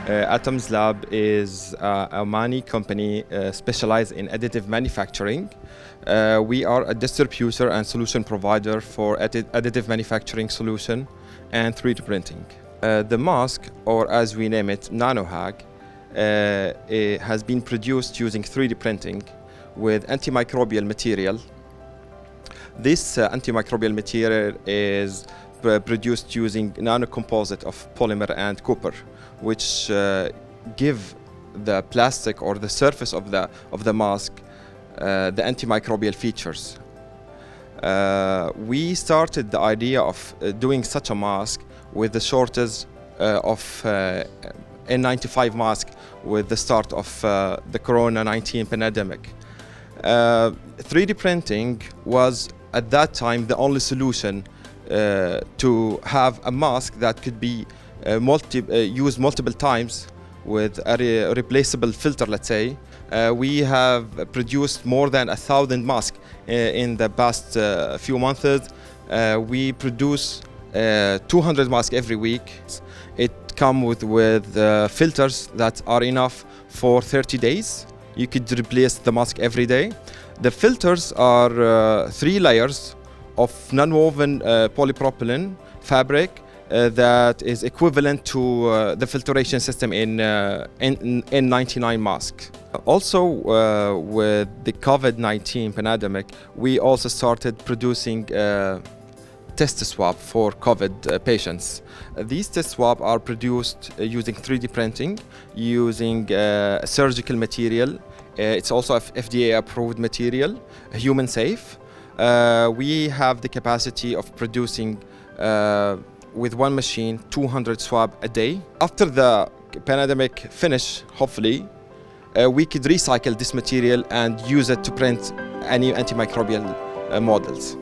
Atom's Lab is an Omani company specialized in additive manufacturing. We are a distributor and solution provider for additive manufacturing solution and 3D printing. The mask, or as we name it, NanoHag, it has been produced using 3D printing with antimicrobial material. This antimicrobial material is produced using nanocomposite of polymer and copper, which give the plastic or the surface of the mask the antimicrobial features. We started the idea of doing such a mask with the shortage of N95 mask with the start of the Corona-19 pandemic. 3D printing was at that time the only solution to have a mask that could be used multiple times with a replaceable filter, let's say. We have produced more than 1,000 masks in the past few months. We produce 200 masks every week. It comes with filters that are enough for 30 days. You could replace the mask every day. The filters are 3 layers of non-woven polypropylene fabric that is equivalent to the filtration system in N99 mask. Also, with the COVID-19 pandemic, we also started producing test swab for COVID patients. These test swabs are produced using 3D printing, using surgical material. It's also FDA approved material, human safe. We have the capacity of producing with one machine 200 swabs a day. After the pandemic finish, hopefully, we could recycle this material and use it to print any antimicrobial models.